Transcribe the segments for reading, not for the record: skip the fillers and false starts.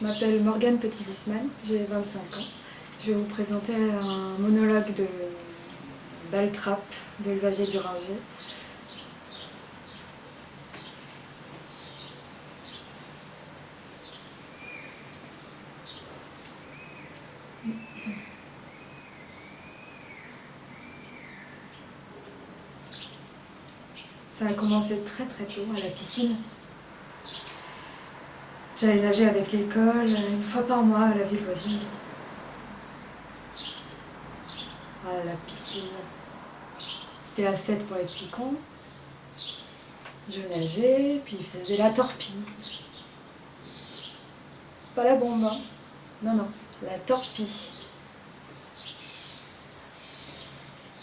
m'appelle Morgane Petit-Wisman, j'ai 25 ans. Je vais vous présenter un monologue de Baltrap de Xavier Duringer. Ça a commencé très tôt à la piscine. J'allais nager avec l'école une fois par mois à la ville voisine. À la piscine. C'était la fête pour les petits cons. Je nageais, puis il faisait la torpille. Pas la bombe, hein. Non, la torpille.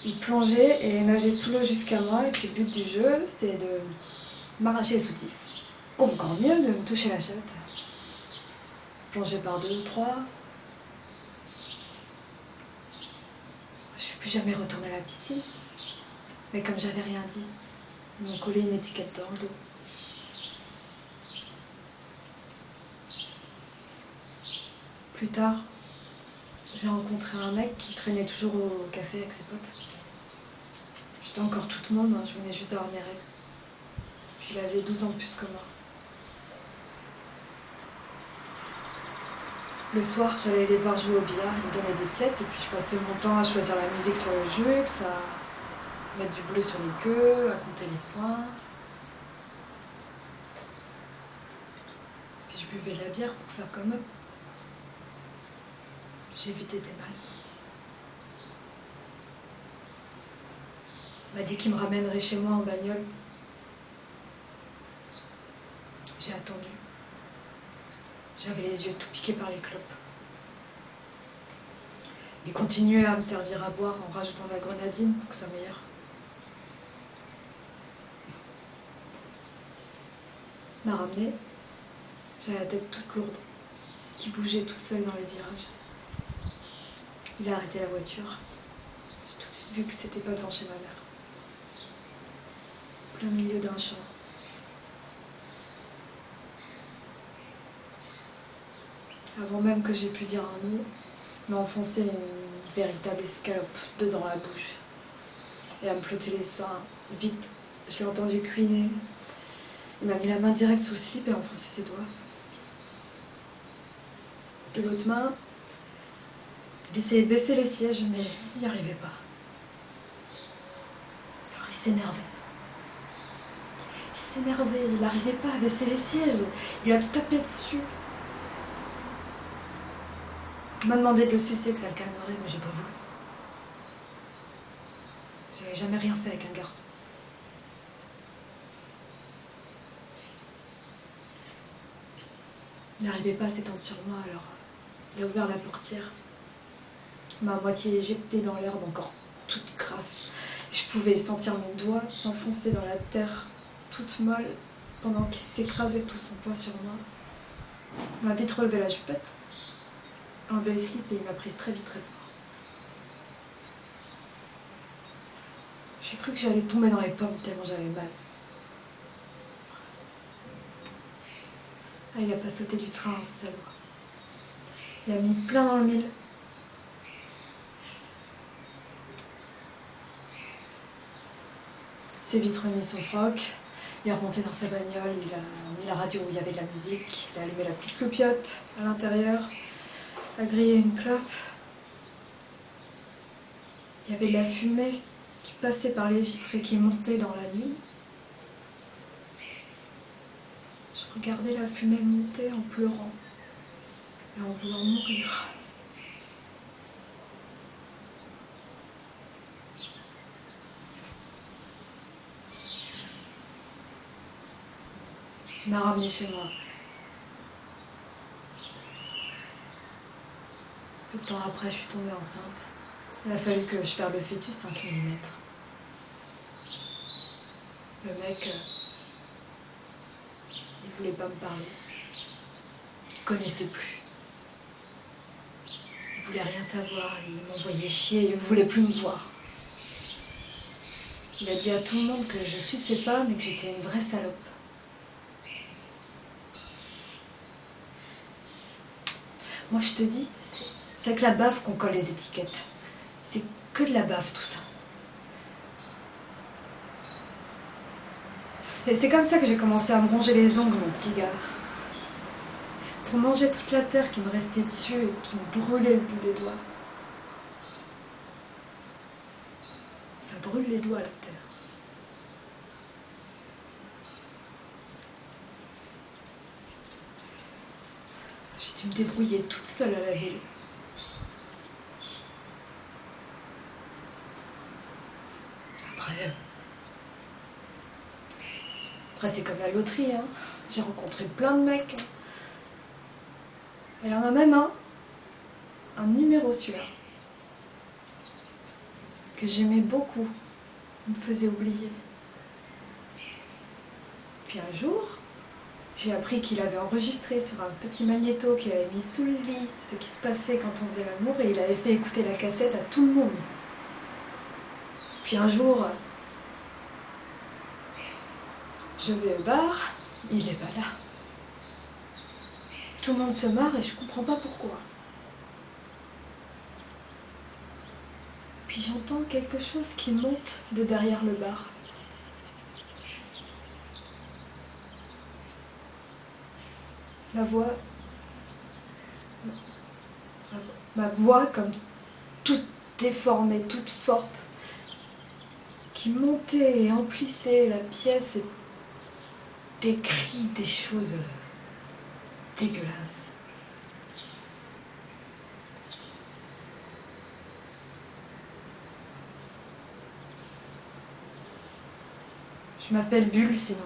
Il plongeait et nageait sous l'eau jusqu'à moi, et puis le but du jeu, c'était de m'arracher les soutifs. Ou encore mieux, de me toucher la chatte. Plonger par 2 ou 3. Je suis plus jamais retournée à la piscine. Mais comme j'avais rien dit, ils m'ont collé une étiquette dans le dos. Plus tard, j'ai rencontré un mec qui traînait toujours au café avec ses potes. J'étais encore toute môme, je venais juste d'avoir mes règles. Puis il avait 12 ans de plus que moi. Le soir, j'allais les voir jouer au billard, ils me donnaient des pièces et puis je passais mon temps à choisir la musique sur le jus, à mettre du bleu sur les queues, à compter les points. Puis je buvais de la bière pour faire comme eux. J'ai vite été mal. Il m'a dit qu'il me ramènerait chez moi en bagnole. J'ai attendu. J'avais les yeux tout piqués par les clopes. Il continuait à me servir à boire en rajoutant de la grenadine pour que ce soit meilleur. Il m'a ramenée. J'avais la tête toute lourde, qui bougeait toute seule dans les virages. Il a arrêté la voiture. J'ai tout de suite vu que c'était pas devant chez ma mère. Plein milieu d'un champ. Avant même que j'aie pu dire un mot, il m'a enfoncé une véritable escalope dedans la bouche. Et à me plotter les seins. Vite, je l'ai entendu couiner. Il m'a mis la main directe sous le slip et a enfoncé ses doigts. De l'autre main, il essayait de baisser les sièges, mais il n'y arrivait pas. Alors il s'énervait. Il n'arrivait pas à baisser les sièges. Il a tapé dessus. Il m'a demandé de le sucer, que ça le calmerait, mais j'ai pas voulu. J'avais jamais rien fait avec un garçon. Il n'arrivait pas à s'étendre sur moi, alors il a ouvert la portière. Il m'a à moitié éjectée dans l'herbe, encore toute grasse. Je pouvais sentir mes doigts s'enfoncer dans la terre, toute molle, pendant qu'il s'écrasait tout son poids sur moi. Il m'a vite relevé la jupette, enlevé le slip et il m'a prise très vite, très fort. J'ai cru que j'allais tomber dans les pommes tellement j'avais mal. Ah, il a pas sauté du train, ce salaud. Il a mis plein dans le mille. Il s'est vite remis son froc. Il est remonté dans sa bagnole, il a mis la radio où il y avait de la musique, il a allumé la petite cloupiotte à l'intérieur, a grillé une clope. Il y avait de la fumée qui passait par les vitres et qui montait dans la nuit. Je regardais la fumée monter en pleurant et en voulant mourir. Il m'a ramenée chez moi. Peu de temps après, je suis tombée enceinte. Il a fallu que je perde le fœtus 5 mm. Le mec, il voulait pas me parler. Il connaissait plus. Il voulait rien savoir, il m'envoyait chier, il voulait plus me voir. Il a dit à tout le monde que je suçais pas, mais que j'étais une vraie salope. Moi je te dis, c'est avec la bave qu'on colle les étiquettes. C'est que de la bave tout ça. Et c'est comme ça que j'ai commencé à me ronger les ongles, mon petit gars. Pour manger toute la terre qui me restait dessus et qui me brûlait le bout des doigts. Ça brûle les doigts, la terre. J'ai dû me débrouiller toute seule à la ville. Après c'est comme la loterie, hein. J'ai rencontré plein de mecs. Et il y en a même un numéro celui-là, que j'aimais beaucoup. Il me faisait oublier. Puis un jour, j'ai appris qu'il avait enregistré sur un petit magnéto qu'il avait mis sous le lit ce qui se passait quand on faisait l'amour et il avait fait écouter la cassette à tout le monde. Puis un jour, je vais au bar, il est pas là. Tout le monde se marre et je comprends pas pourquoi. Puis j'entends quelque chose qui monte de derrière le bar. Ma voix... Ma voix comme toute déformée, toute forte, qui montait et emplissait la pièce et des cris, des choses dégueulasses. Je m'appelle Bulle sinon.